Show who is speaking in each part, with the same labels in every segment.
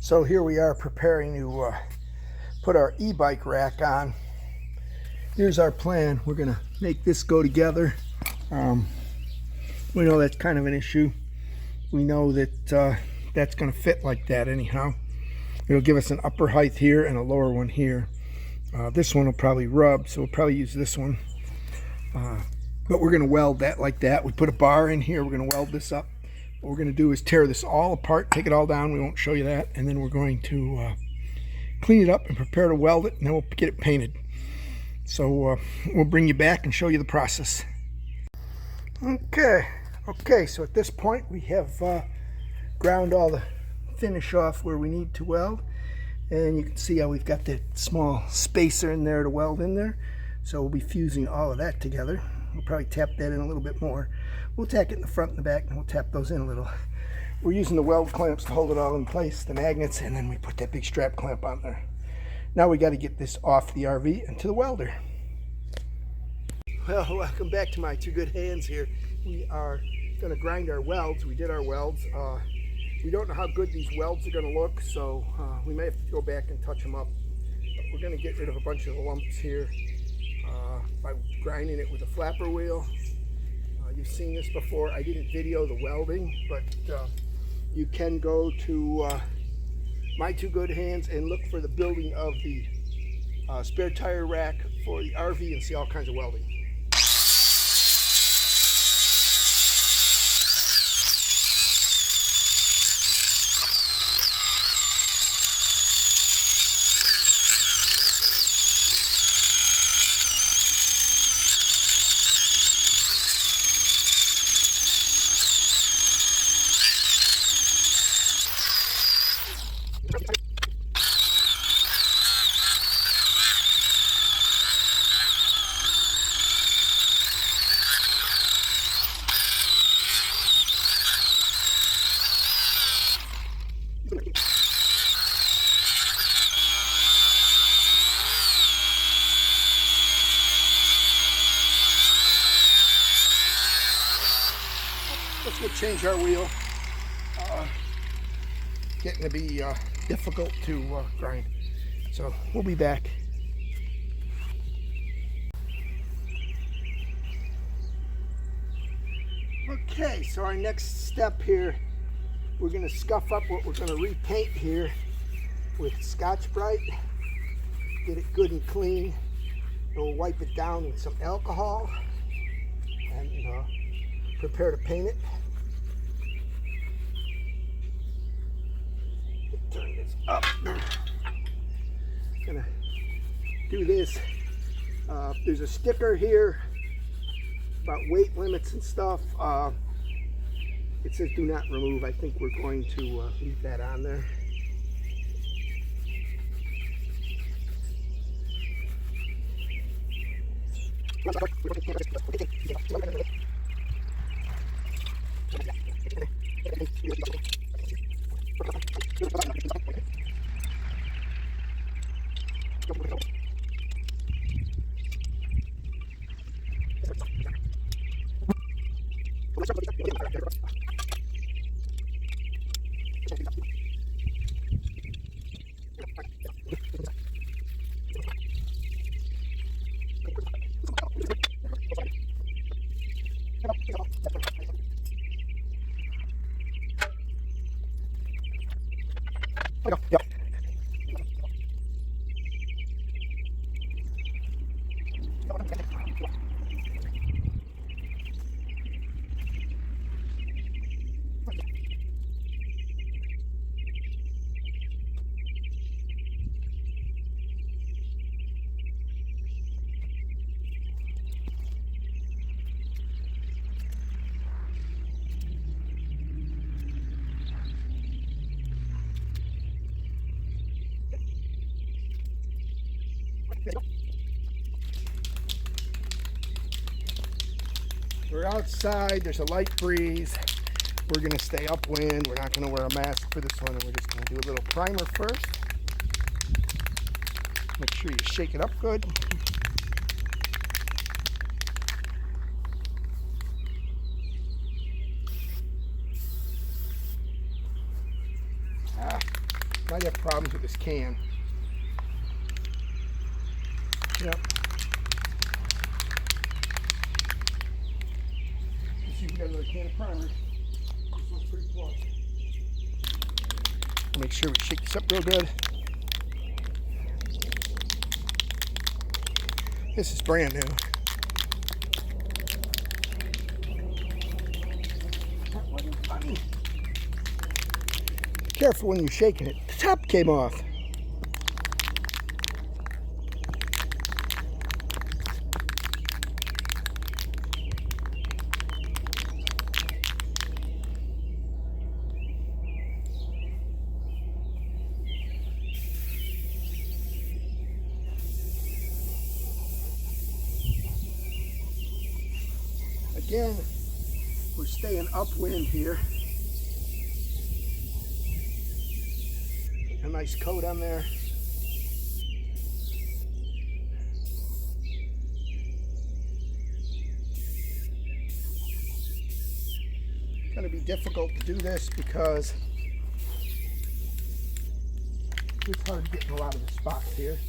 Speaker 1: So here we are preparing to put our e-bike rack on. Here's our plan. We're gonna make this go together. We know that's kind of an issue. We know that that's gonna fit like that anyhow. It'll give us an upper height here and a lower one here. This one will probably rub, so we'll probably use this one. But we're gonna weld that like that. We put a bar in here, we're gonna weld this up. What we're going to do is tear this all apart, take it all down. We won't show you that. And then we're going to clean it up and prepare to weld it, and then we'll get it painted. So we'll bring you back and show you the process. Okay, so at this point we have ground all the finish off where we need to weld. And you can see how we've got that small spacer in there to weld in there. So we'll be fusing all of that together. We'll probably tap that in a little bit more. We'll tack it in the front and the back, and we'll tap those in a little. We're using the weld clamps to hold it all in place, the magnets, and then we put that big strap clamp on there. Now we got to get this off the RV and to the welder. Well, welcome back to my two good hands here. We are going to grind our welds. We did our welds. We don't know how good these welds are going to look, so we may have to go back and touch them up. But we're going to get rid of a bunch of the lumps here by grinding it with a flapper wheel. You've seen this before. I didn't video the welding, but you can go to my two good hands and look for the building of the spare tire rack for the RV and see all kinds of welding. Let's go change our wheel. Getting to be difficult to grind. So we'll be back. Okay, so our next step here, we're going to scuff up what we're going to repaint here with Scotch-Brite. Get it good and clean. And we'll wipe it down with some alcohol and prepare to paint it. Turn this up. Gonna do this. There's a sticker here about weight limits and stuff. It says do not remove. I think we're going to leave that on there. Yep. We're outside, there's a light breeze. We're gonna stay upwind. We're not gonna wear a mask for this one, and we're just gonna do a little primer first. Make sure you shake it up good. Might have problems with this can. Yep. Let's see if we got another can of primer. This one's pretty close. Make sure we shake this up real good. This is brand new. That wasn't funny. Careful when you're shaking it. The top came off. Again, we're staying upwind here. A nice coat on there. It's going to be difficult to do this because it's hard to get in a lot of the spots here.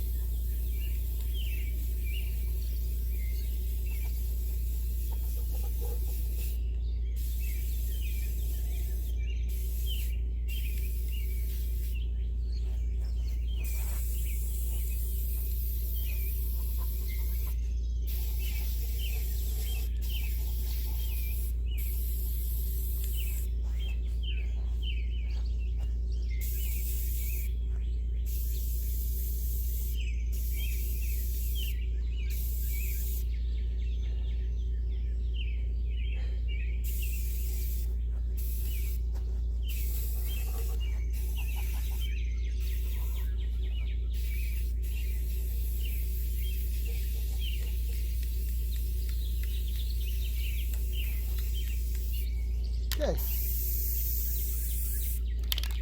Speaker 1: Okay.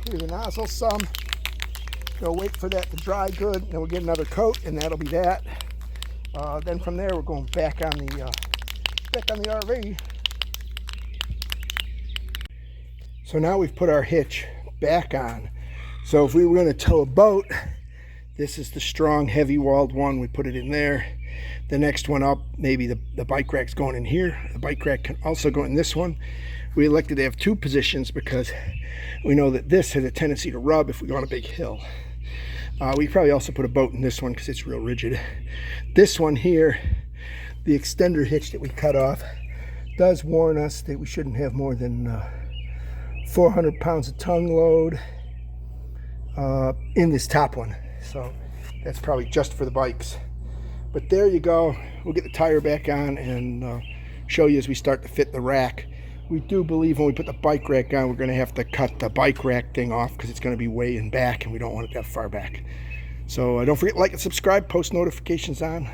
Speaker 1: Clear the nozzle some. Go wait for that to dry good. Then we'll get another coat, and that'll be that. Then from there, we're going back on the RV. So now we've put our hitch back on. So if we were going to tow a boat, this is the strong, heavy-walled one. We put it in there. The next one up, maybe the bike rack's going in here. The bike rack can also go in this one. We elected to have two positions because we know that this has a tendency to rub if we go on a big hill. We probably also put a boat in this one because it's real rigid. This one here, the extender hitch that we cut off, does warn us that we shouldn't have more than 400 pounds of tongue load in this top one. So that's probably just for the bikes. But there you go. We'll get the tire back on and show you as we start to fit the rack. We do believe when we put the bike rack on, we're going to have to cut the bike rack thing off because it's going to be way in back and we don't want it that far back. So don't forget to like and subscribe, post notifications on.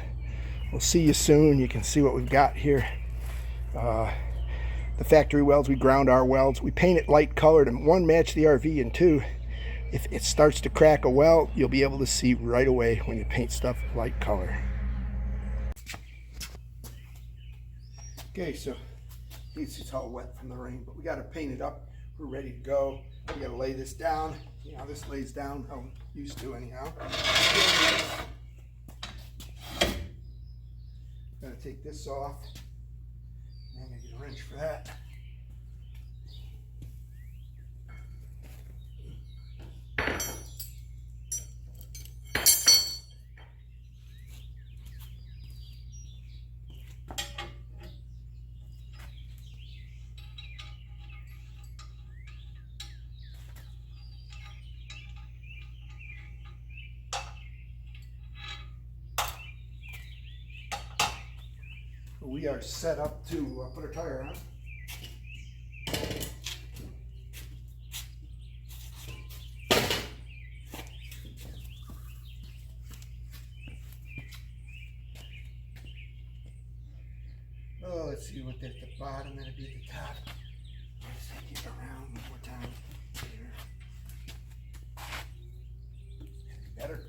Speaker 1: We'll see you soon. You can see what we've got here. The factory welds, we ground our welds. We paint it light colored, and one, match the RV, and two, if it starts to crack a weld, you'll be able to see right away when you paint stuff light color. Okay, so it's all wet from the rain, but we got to paint it up. We're ready to go. We got to lay this down. You know, this lays down how I'm used to anyhow. Got to take this off. I'm going to get a wrench for that. We are set up to put our tire on. Oh, let's see what that's at the bottom, that'll be at the top. Let's take it around one more time. Here. Better.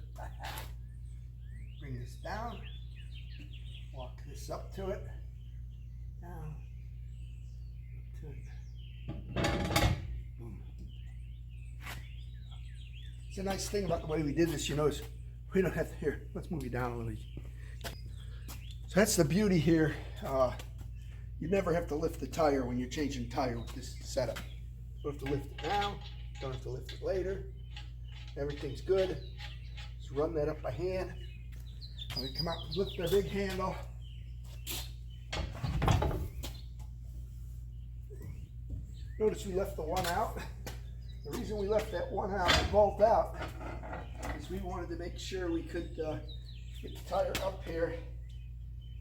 Speaker 1: Bring this down. Walk this up to it. Down. Up to it. Boom. It's a nice thing about the way we did this, you notice we don't have to, here, let's move you down a little. So that's the beauty here. You never have to lift the tire when you're changing tire with this setup. You don't have to lift it now, don't have to lift it later. Everything's good. Just run that up by hand. And we come out and lift our big handle. Notice we left the one out. The reason we left that one out, the bolt out, is we wanted to make sure we could get the tire up here.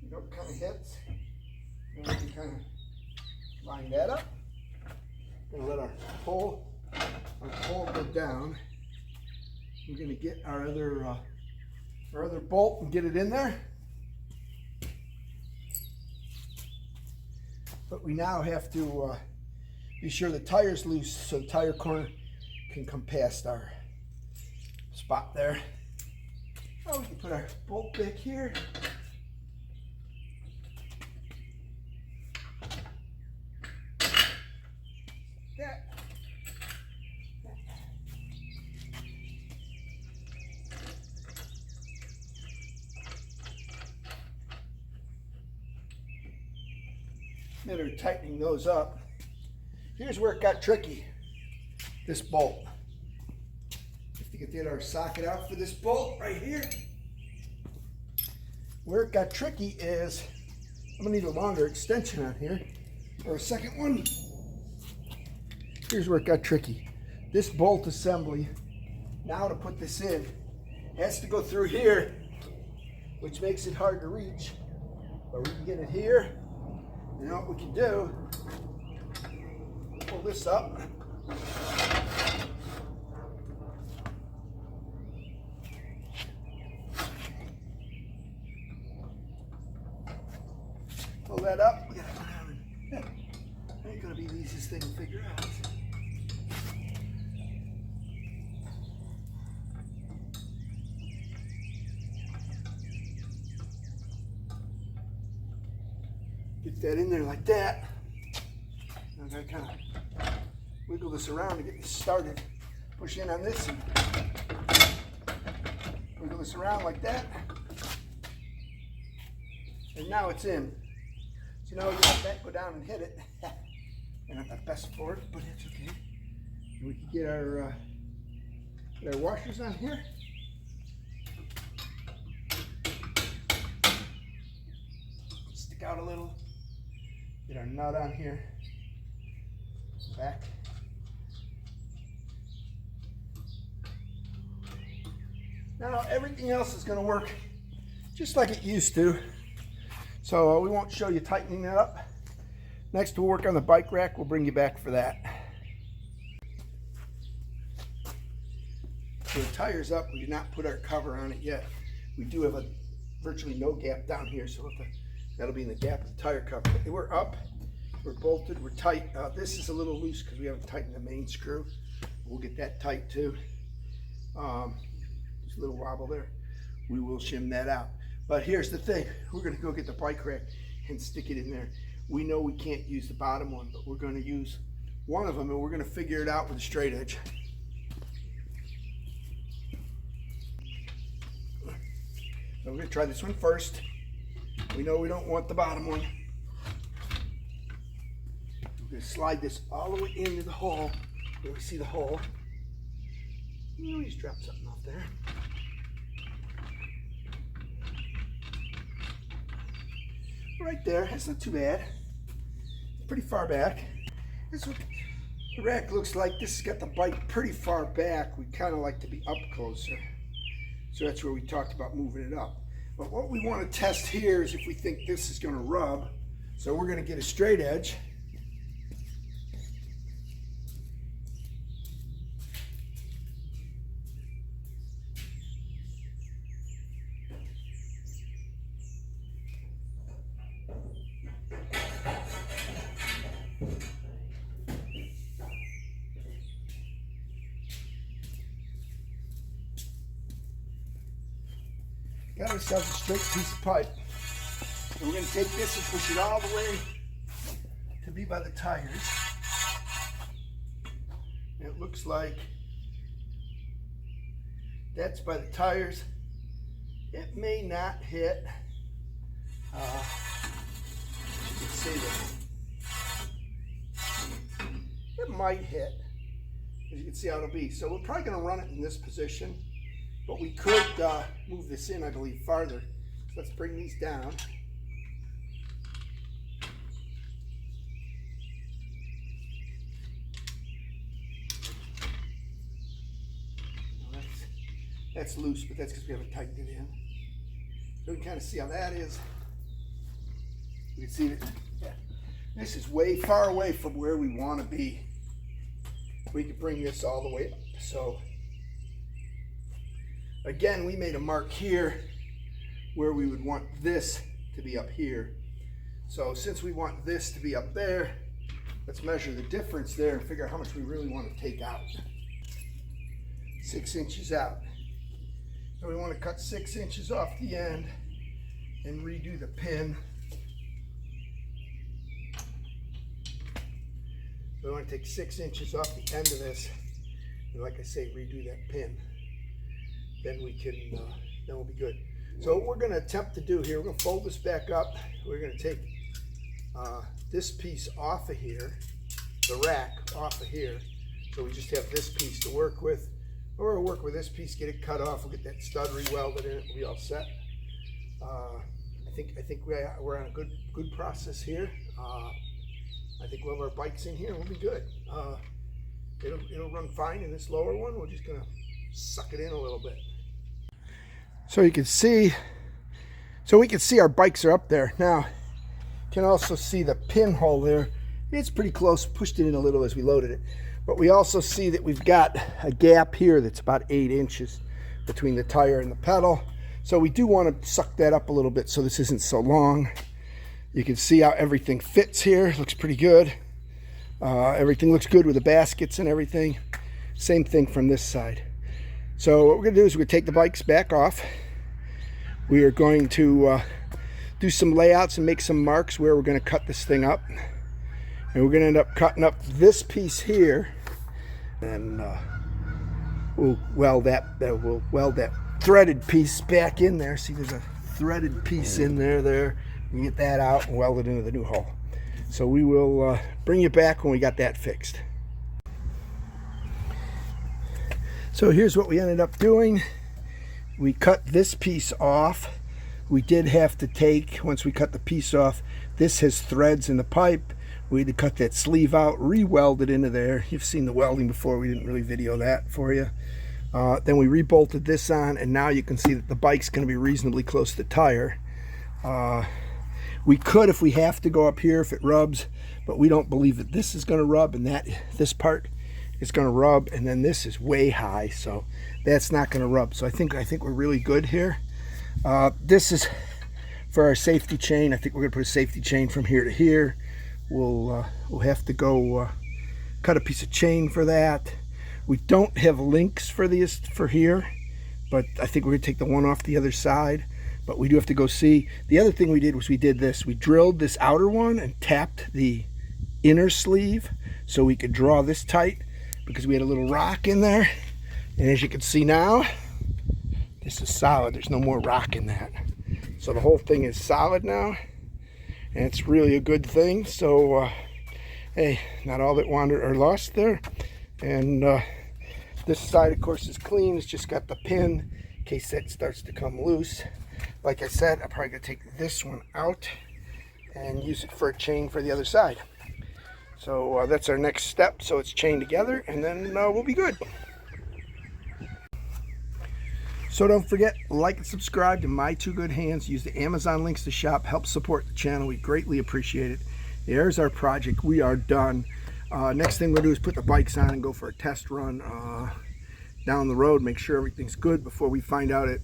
Speaker 1: You know, it kind of hits. And we can kind of line that up. We're going to let our pole go down. We're going to get our other bolt and get it in there. But we now have to be sure the tire's loose so the tire corner can come past our spot there. Oh, we can put our bolt back here. That. Matter of tightening those up. Here's where it got tricky. This bolt. If you could get our socket out for this bolt right here. Where it got tricky is I'm gonna need a longer extension on here or a second one. Here's where it got tricky. This bolt assembly, now to put this in, has to go through here, which makes it hard to reach. But we can get it here. You know what we can do? Pull this up. Pull that up. We gotta go down and ain't gonna be the easiest thing to figure out. Get that in there like that. Now I gotta kind of wiggle this around to get this started. Push in on this and wiggle this around like that. And now it's in. So you know, you let that go down and hit it. They're not the best for it, but it's okay. And we can get our washers on here. Stick out a little. Get our nut on here. Back. Now everything else is going to work just like it used to. So we won't show you tightening that up. Next we'll work on the bike rack. We'll bring you back for that. So the tire's up. We did not put our cover on it yet. We do have a virtually no gap down here, so that'll be in the gap of the tire cover. We're up. We're bolted. We're tight. This is a little loose because we haven't tightened the main screw. We'll get that tight too. There's a little wobble there. We will shim that out. But here's the thing. We're going to go get the bike rack and stick it in there. We know we can't use the bottom one, but we're going to use one of them and we're going to figure it out with a straight edge. So we're going to try this one first. We know we don't want the bottom one. We're going to slide this all the way into the hole. Where we see the hole. We just dropped something off there. Right there, that's not too bad. Pretty far back. That's what the rack looks like. This has got the bike pretty far back. We kind of like to be up closer. So that's where we talked about moving it up. But what we want to test here is if we think this is going to rub. So we're going to get a straight edge. Got ourselves a straight piece of pipe. And we're going to take this and push it all the way to be by the tires. And it looks like That's by the tires. It may not hit. You can see that it might hit. As you can see how it'll be. So we're probably going to run it in this position, but we could move this in, I believe, farther. So let's bring these down. That's loose, but that's because we haven't tightened it in. So we can kind of see how that is. You can see that this is way far away from where we want to be. We could bring this all the way up. So again, we made a mark here where we would want this to be up here. So since we want this to be up there, let's measure the difference there and figure out how much we really want to take out. 6 inches out. So we want to cut 6 inches off the end and redo the pin. We want to take 6 inches off the end of this, and like I say, redo that pin. Then we can, then we'll be good. So what we're going to attempt to do here, we're going to fold this back up. We're going to take this piece off of here, the rack off of here, so we just have this piece to work with. Or we'll work with this piece, get it cut off, we'll get that stud re-welded in it, we'll be all set. I think we're on a good process here. I think we'll have our bikes in here, we'll be good. It'll run fine in this lower one. We're just gonna suck it in a little bit. So you can see, we can see our bikes are up there. Now, you can also see the pinhole there. It's pretty close, pushed it in a little as we loaded it. But we also see that we've got a gap here that's about 8 inches between the tire and the pedal. So we do want to suck that up a little bit so this isn't so long. You can see how everything fits here. Looks pretty good. Everything looks good with the baskets and everything. Same thing from this side. So what we're going to do is we're going to take the bikes back off. We are going to do some layouts and make some marks where we're going to cut this thing up. And we're going to end up cutting up this piece here, and we'll weld that threaded piece back in there. See, there's a threaded piece in there. We get that out and weld it into the new hole. So we will bring you back when we got that fixed. So here's what we ended up doing. We cut this piece off. We did have to take, once we cut the piece off, this has threads in the pipe. We had to cut that sleeve out, re-weld it into there. You've seen the welding before. We didn't really video that for you. Then we re-bolted this on, and now you can see that the bike's going to be reasonably close to the tire. We could, if we have to, go up here if it rubs, but we don't believe that this is going to rub, and that this part is going to rub, and then this is way high, so that's not going to rub. So I think we're really good here. This is for our safety chain. I think we're going to put a safety chain from here to here. We'll have to go cut a piece of chain for that. We don't have links for this for here, but I think we're going to take the one off the other side. But we do have to go see. The other thing we did was we did this. We drilled this outer one and tapped the inner sleeve so we could draw this tight because we had a little rock in there. And as you can see now, this is solid. There's no more rock in that. So the whole thing is solid now. And it's really a good thing. So, hey, not all that wandered or lost there. And this side, of course, is clean. It's just got the pin in case that starts to come loose. Like I said, I'm probably going to take this one out and use it for a chain for the other side. So that's our next step. So it's chained together, and then we'll be good. So don't forget, like and subscribe to My Two Good Hands. Use the Amazon links to shop. Help support the channel. We greatly appreciate it. There's our project. We are done. Next thing we'll do is put the bikes on and go for a test run down the road. Make sure everything's good before we find out at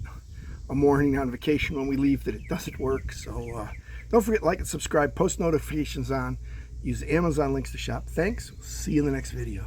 Speaker 1: a morning on vacation when we leave that it doesn't work. So don't forget, like and subscribe. Post notifications on. Use the Amazon links to shop. Thanks. We'll see you in the next video.